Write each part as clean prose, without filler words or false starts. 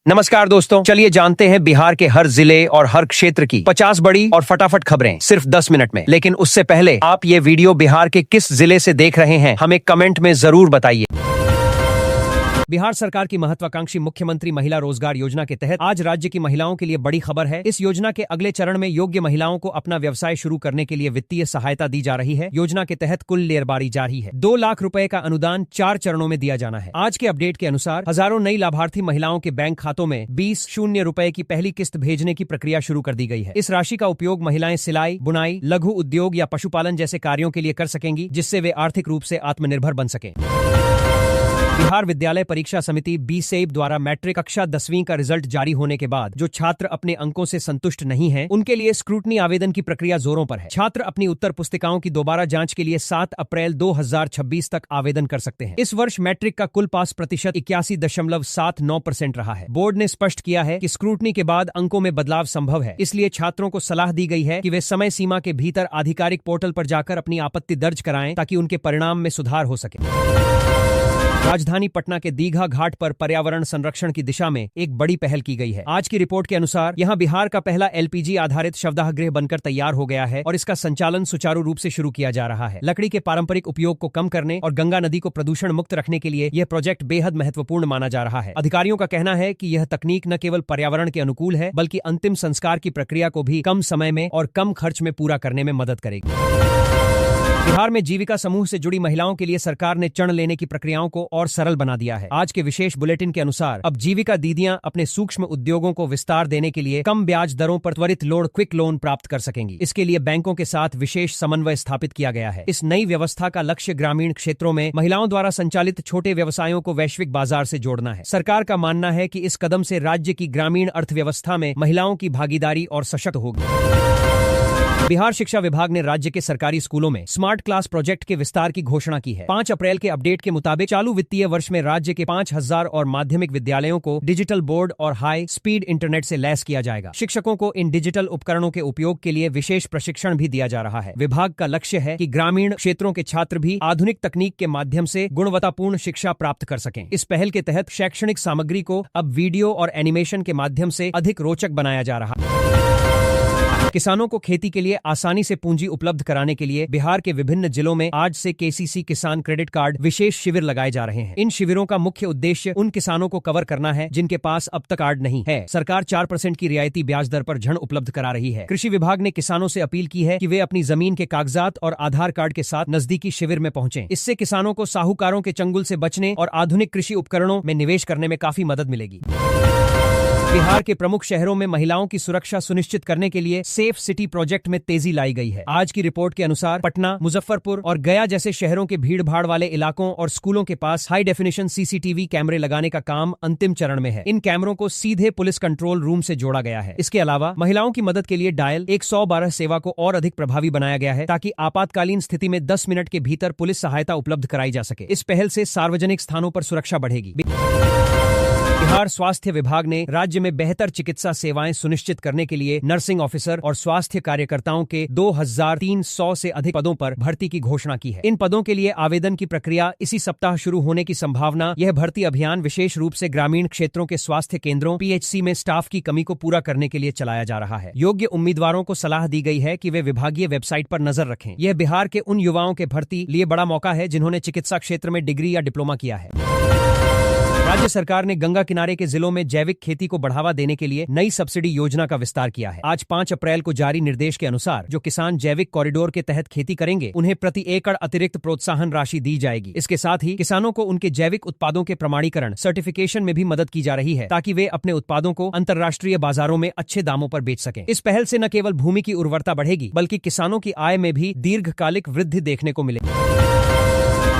नमस्कार दोस्तों, चलिए जानते हैं बिहार के हर जिले और हर क्षेत्र की 50 बड़ी और फटाफट खबरें सिर्फ 10 मिनट में। लेकिन उससे पहले आप ये वीडियो बिहार के किस जिले से देख रहे हैं हमें कमेंट में जरूर बताइए। बिहार सरकार की महत्वाकांक्षी मुख्यमंत्री महिला रोजगार योजना के तहत आज राज्य की महिलाओं के लिए बड़ी खबर है। इस योजना के अगले चरण में योग्य महिलाओं को अपना व्यवसाय शुरू करने के लिए वित्तीय सहायता दी जा रही है। योजना के तहत कुल लेरबारी जारी है। 2 लाख रुपए का अनुदान 4 चरणों में दिया जाना है। आज के अपडेट के अनुसार हजारों नई लाभार्थी महिलाओं के बैंक खातों में 20 रुपए की पहली किस्त भेजने की प्रक्रिया शुरू कर दी गई है। इस राशि का उपयोग महिलाएं सिलाई, बुनाई, लघु उद्योग या पशुपालन जैसे कार्यों के लिए कर सकेंगी, जिससे वे आर्थिक रूप से आत्मनिर्भर बन सकें। बिहार विद्यालय परीक्षा समिति बीसेब द्वारा मैट्रिक कक्षा 10वीं का रिजल्ट जारी होने के बाद जो छात्र अपने अंकों से संतुष्ट नहीं हैं, उनके लिए स्क्रूटनी आवेदन की प्रक्रिया जोरों पर है। छात्र अपनी उत्तर पुस्तिकाओं की दोबारा जांच के लिए 7 अप्रैल 2026 तक आवेदन कर सकते हैं। इस वर्ष मैट्रिक का कुल पास प्रतिशत 81.79% रहा है। बोर्ड ने स्पष्ट किया है कि स्क्रूटनी के बाद अंकों में बदलाव संभव है, इसलिए छात्रों को सलाह दी गई है कि वे समय सीमा के भीतर आधिकारिक पोर्टल पर जाकर अपनी आपत्ति दर्ज कराएं ताकि उनके परिणाम में सुधार हो सके। राजधानी पटना के दीघा घाट पर पर्यावरण संरक्षण की दिशा में एक बड़ी पहल की गई है। आज की रिपोर्ट के अनुसार यहां बिहार का पहला एलपीजी आधारित शवदाह गृह बनकर तैयार हो गया है और इसका संचालन सुचारू रूप से शुरू किया जा रहा है। लकड़ी के पारंपरिक उपयोग को कम करने और गंगा नदी को प्रदूषण मुक्त रखने के लिए यह प्रोजेक्ट बेहद महत्वपूर्ण माना जा रहा है। अधिकारियों का कहना है कि यह तकनीक न केवल पर्यावरण के अनुकूल है, बल्कि अंतिम संस्कार की प्रक्रिया को भी कम समय में और कम खर्च में पूरा करने में मदद करेगी। बिहार में जीविका समूह से जुड़ी महिलाओं के लिए सरकार ने ऋण लेने की प्रक्रियाओं को और सरल बना दिया है। आज के विशेष बुलेटिन के अनुसार अब जीविका दीदियां अपने सूक्ष्म उद्योगों को विस्तार देने के लिए कम ब्याज दरों पर त्वरित क्विक लोन प्राप्त कर सकेंगी। इसके लिए बैंकों के साथ विशेष समन्वय स्थापित किया गया है। इस नई व्यवस्था का लक्ष्य ग्रामीण क्षेत्रों में महिलाओं द्वारा संचालित छोटे व्यवसायों को वैश्विक बाजार से जोड़ना है। सरकार का मानना है कि इस कदम से राज्य की ग्रामीण अर्थव्यवस्था में महिलाओं की भागीदारी और सशक्त होगी। बिहार शिक्षा विभाग ने राज्य के सरकारी स्कूलों में स्मार्ट क्लास प्रोजेक्ट के विस्तार की घोषणा की है। 5 अप्रैल के अपडेट के मुताबिक चालू वित्तीय वर्ष में राज्य के 5000 और माध्यमिक विद्यालयों को डिजिटल बोर्ड और हाई स्पीड इंटरनेट से लैस किया जाएगा। शिक्षकों को इन डिजिटल उपकरणों के उपयोग के लिए विशेष प्रशिक्षण भी दिया जा रहा है। विभाग का लक्ष्य है कि ग्रामीण क्षेत्रों के छात्र भी आधुनिक तकनीक के माध्यम से गुणवत्तापूर्ण शिक्षा प्राप्त कर सकें। इस पहल के तहत शैक्षणिक सामग्री को अब वीडियो और एनिमेशन के माध्यम से अधिक रोचक बनाया जा रहा है। किसानों को खेती के लिए आसानी से पूंजी उपलब्ध कराने के लिए बिहार के विभिन्न जिलों में आज से केसीसी किसान क्रेडिट कार्ड विशेष शिविर लगाए जा रहे हैं। इन शिविरों का मुख्य उद्देश्य उन किसानों को कवर करना है जिनके पास अब तक कार्ड नहीं है। सरकार 4% की रियायती ब्याज दर पर ऋण उपलब्ध करा रही है। कृषि विभाग ने किसानों से अपील की है कि वे अपनी जमीन के कागजात और आधार कार्ड के साथ नजदीकी शिविर में पहुंचे। इससे किसानों को साहूकारों के चंगुल से बचने और आधुनिक कृषि उपकरणों में निवेश करने में काफी मदद मिलेगी। बिहार के प्रमुख शहरों में महिलाओं की सुरक्षा सुनिश्चित करने के लिए सेफ सिटी प्रोजेक्ट में तेजी लाई गई है। आज की रिपोर्ट के अनुसार पटना, मुजफ्फरपुर और गया जैसे शहरों के भीड़ भाड़ वाले इलाकों और स्कूलों के पास हाई डेफिनेशन सीसीटीवी कैमरे लगाने का काम अंतिम चरण में है। इन कैमरों को सीधे पुलिस कंट्रोल रूम से जोड़ा गया है। इसके अलावा महिलाओं की मदद के लिए डायल 112 सेवा को और अधिक प्रभावी बनाया गया है ताकि आपातकालीन स्थिति में 10 मिनट के भीतर पुलिस सहायता उपलब्ध कराई जा सके। इस पहल से सार्वजनिक स्थानों पर सुरक्षा बढ़ेगी। बिहार स्वास्थ्य विभाग ने राज्य में बेहतर चिकित्सा सेवाएं सुनिश्चित करने के लिए नर्सिंग ऑफिसर और स्वास्थ्य कार्यकर्ताओं के 2300 से अधिक पदों पर भर्ती की घोषणा की है। इन पदों के लिए आवेदन की प्रक्रिया इसी सप्ताह शुरू होने की संभावना। यह भर्ती अभियान विशेष रूप से ग्रामीण क्षेत्रों के स्वास्थ्य केंद्रों पीएचसी में स्टाफ की कमी को पूरा करने के लिए चलाया जा रहा है। योग्य उम्मीदवारों को सलाह दी गई है कि वे विभागीय वेबसाइट पर नजर रखें। यह बिहार के उन युवाओं के भर्ती लिए बड़ा मौका है जिन्होंने चिकित्सा क्षेत्र में डिग्री या डिप्लोमा किया है। राज्य सरकार ने गंगा किनारे के जिलों में जैविक खेती को बढ़ावा देने के लिए नई सब्सिडी योजना का विस्तार किया है। आज 5 अप्रैल को जारी निर्देश के अनुसार जो किसान जैविक कॉरिडोर के तहत खेती करेंगे उन्हें प्रति एकड़ अतिरिक्त प्रोत्साहन राशि दी जाएगी। इसके साथ ही किसानों को उनके जैविक उत्पादों के प्रमाणीकरण सर्टिफिकेशन में भी मदद की जा रही है ताकि वे अपने उत्पादों को अंतर्राष्ट्रीय बाजारों में अच्छे दामों पर बेच सकें। इस पहल से न केवल भूमि की उर्वरता बढ़ेगी बल्कि किसानों की आय में भी दीर्घकालिक वृद्धि देखने को मिलेगी।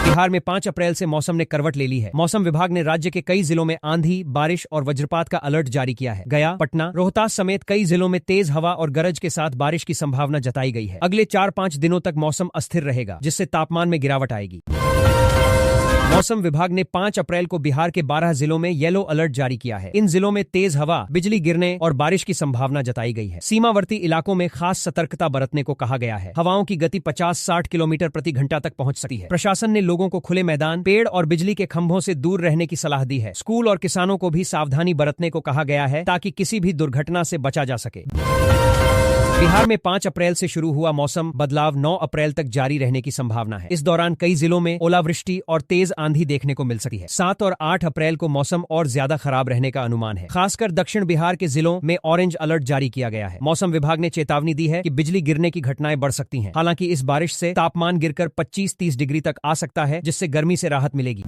बिहार में 5 अप्रैल से मौसम ने करवट ले ली है। मौसम विभाग ने राज्य के कई जिलों में आंधी, बारिश और वज्रपात का अलर्ट जारी किया है। गया, पटना, रोहतास समेत कई जिलों में तेज हवा और गरज के साथ बारिश की संभावना जताई गई है। अगले 4-5 दिनों तक मौसम अस्थिर रहेगा, जिससे तापमान में गिरावट आएगी। मौसम विभाग ने 5 अप्रैल को बिहार के 12 जिलों में येलो अलर्ट जारी किया है। इन जिलों में तेज हवा, बिजली गिरने और बारिश की संभावना जताई गई है। सीमावर्ती इलाकों में खास सतर्कता बरतने को कहा गया है। हवाओं की गति 50-60 किलोमीटर प्रति घंटा तक पहुंच सकती है। प्रशासन ने लोगों को खुले मैदान, पेड़ और बिजली के खंभों से दूर रहने की सलाह दी है। स्कूल और किसानों को भी सावधानी बरतने को कहा गया है ताकि किसी भी दुर्घटना से बचा जा सके। बिहार में 5 अप्रैल से शुरू हुआ मौसम बदलाव 9 अप्रैल तक जारी रहने की संभावना है। इस दौरान कई जिलों में ओलावृष्टि और तेज आंधी देखने को मिल सकती है। 7 और 8 अप्रैल को मौसम और ज्यादा खराब रहने का अनुमान है। खासकर दक्षिण बिहार के जिलों में ऑरेंज अलर्ट जारी किया गया है। मौसम विभाग ने चेतावनी दी है कि बिजली गिरने की घटनाएं बढ़ सकती हैं। हालांकि इस बारिश से तापमान गिरकर 25-30 डिग्री तक आ सकता है, जिससे गर्मी से राहत मिलेगी।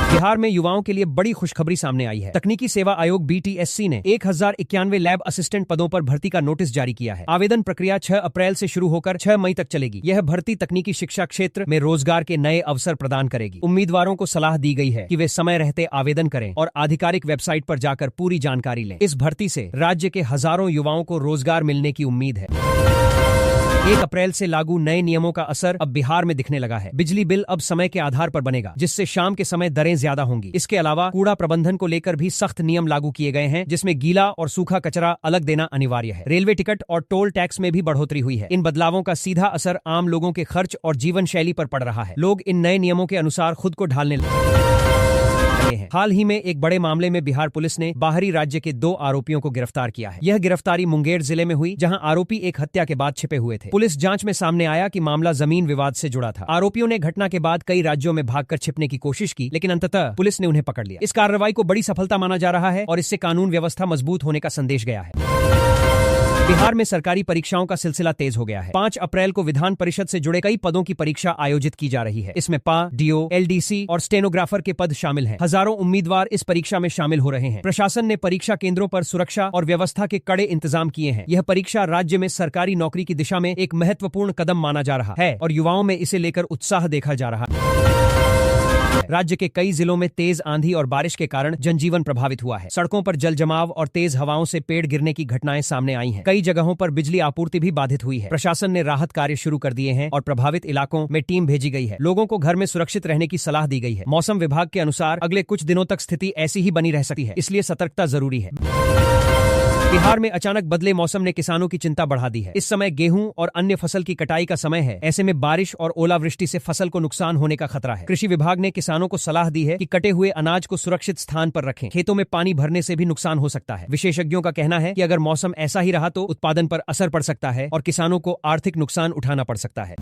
बिहार में युवाओं के लिए बड़ी खुशखबरी सामने आई है। तकनीकी सेवा आयोग BTSC ने 1091 लैब असिस्टेंट पदों पर भर्ती का नोटिस जारी किया है। आवेदन प्रक्रिया 6 अप्रैल से शुरू होकर 6 मई तक चलेगी। यह भर्ती तकनीकी शिक्षा क्षेत्र में रोजगार के नए अवसर प्रदान करेगी। उम्मीदवारों को सलाह दी गई है कि वे समय रहते आवेदन करें और आधिकारिक वेबसाइट पर जाकर पूरी जानकारी लें। इस भर्ती से राज्य के हजारों युवाओं को रोजगार मिलने की उम्मीद है। 1 अप्रैल से लागू नए नियमों का असर अब बिहार में दिखने लगा है। बिजली बिल अब समय के आधार पर बनेगा, जिससे शाम के समय दरें ज्यादा होंगी। इसके अलावा कूड़ा प्रबंधन को लेकर भी सख्त नियम लागू किए गए हैं, जिसमें गीला और सूखा कचरा अलग देना अनिवार्य है। रेलवे टिकट और टोल टैक्स में भी बढ़ोतरी हुई है। इन बदलावों का सीधा असर आम लोगों के खर्च और जीवन शैली पर पड़ रहा है। लोग इन नए नियमों के अनुसार खुद को ढालने लगे हैं। हाल ही में एक बड़े मामले में बिहार पुलिस ने बाहरी राज्य के 2 आरोपियों को गिरफ्तार किया है। यह गिरफ्तारी मुंगेर जिले में हुई, जहां आरोपी एक हत्या के बाद छिपे हुए थे। पुलिस जांच में सामने आया कि मामला जमीन विवाद से जुड़ा था। आरोपियों ने घटना के बाद कई राज्यों में भागकर छिपने की कोशिश की, लेकिन अंततः पुलिस ने उन्हें पकड़ लिया। इस कार्रवाई को बड़ी सफलता माना जा रहा है और इससे कानून व्यवस्था मजबूत होने का संदेश गया है। बिहार में सरकारी परीक्षाओं का सिलसिला तेज हो गया है। 5 अप्रैल को विधान परिषद से जुड़े कई पदों की परीक्षा आयोजित की जा रही है। इसमें पा, DO, LDC और स्टेनोग्राफर के पद शामिल हैं। हजारों उम्मीदवार इस परीक्षा में शामिल हो रहे हैं। प्रशासन ने परीक्षा केंद्रों पर सुरक्षा और व्यवस्था के कड़े इंतजाम किए हैं। यह परीक्षा राज्य में सरकारी नौकरी की दिशा में एक महत्वपूर्ण कदम माना जा रहा है और युवाओं में इसे लेकर उत्साह देखा जा रहा है। राज्य के कई जिलों में तेज आंधी और बारिश के कारण जनजीवन प्रभावित हुआ है। सड़कों पर जल जमाव और तेज हवाओं से पेड़ गिरने की घटनाएं सामने आई हैं। कई जगहों पर बिजली आपूर्ति भी बाधित हुई है। प्रशासन ने राहत कार्य शुरू कर दिए हैं और प्रभावित इलाकों में टीम भेजी गई है। लोगों को घर में सुरक्षित रहने की सलाह दी गई है। मौसम विभाग के अनुसार अगले कुछ दिनों तक स्थिति ऐसी ही बनी रह सकती है, इसलिए सतर्कता जरूरी है। बिहार में अचानक बदले मौसम ने किसानों की चिंता बढ़ा दी है। इस समय गेहूं और अन्य फसल की कटाई का समय है। ऐसे में बारिश और ओलावृष्टि से फसल को नुकसान होने का खतरा है। कृषि विभाग ने किसानों को सलाह दी है कि कटे हुए अनाज को सुरक्षित स्थान पर रखें। खेतों में पानी भरने से भी नुकसान हो सकता है। विशेषज्ञों का कहना है कि अगर मौसम ऐसा ही रहा तो उत्पादन पर असर पड़ सकता है और किसानों को आर्थिक नुकसान उठाना पड़ सकता है।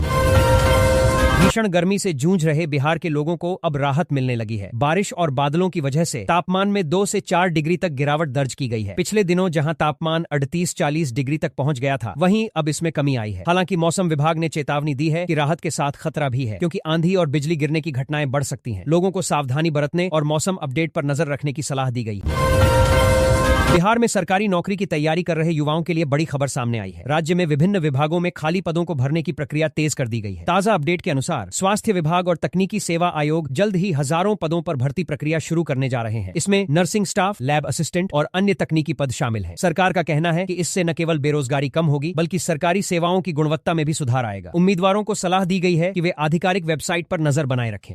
भीषण गर्मी से जूझ रहे बिहार के लोगों को अब राहत मिलने लगी है। बारिश और बादलों की वजह से तापमान में 2 से 4 डिग्री तक गिरावट दर्ज की गई है। पिछले दिनों जहां तापमान 38-40 डिग्री तक पहुंच गया था, वहीं अब इसमें कमी आई है। हालांकि मौसम विभाग ने चेतावनी दी है कि राहत के साथ खतरा भी है, क्योंकि आंधी और बिजली गिरने की घटनाएं बढ़ सकती हैं। लोगों को सावधानी बरतने और मौसम अपडेट पर नजर रखने की सलाह दी गई। बिहार में सरकारी नौकरी की तैयारी कर रहे युवाओं के लिए बड़ी खबर सामने आई है। राज्य में विभिन्न विभागों में खाली पदों को भरने की प्रक्रिया तेज कर दी गई है। ताजा अपडेट के अनुसार स्वास्थ्य विभाग और तकनीकी सेवा आयोग जल्द ही हजारों पदों पर भर्ती प्रक्रिया शुरू करने जा रहे हैं। इसमें नर्सिंग स्टाफ, लैब असिस्टेंट और अन्य तकनीकी पद शामिल हैं। सरकार का कहना है कि इससे न केवल बेरोजगारी कम होगी, बल्कि सरकारी सेवाओं की गुणवत्ता में भी सुधार आएगा। उम्मीदवारों को सलाह दी गई है कि वे आधिकारिक वेबसाइट पर नजर बनाए रखें।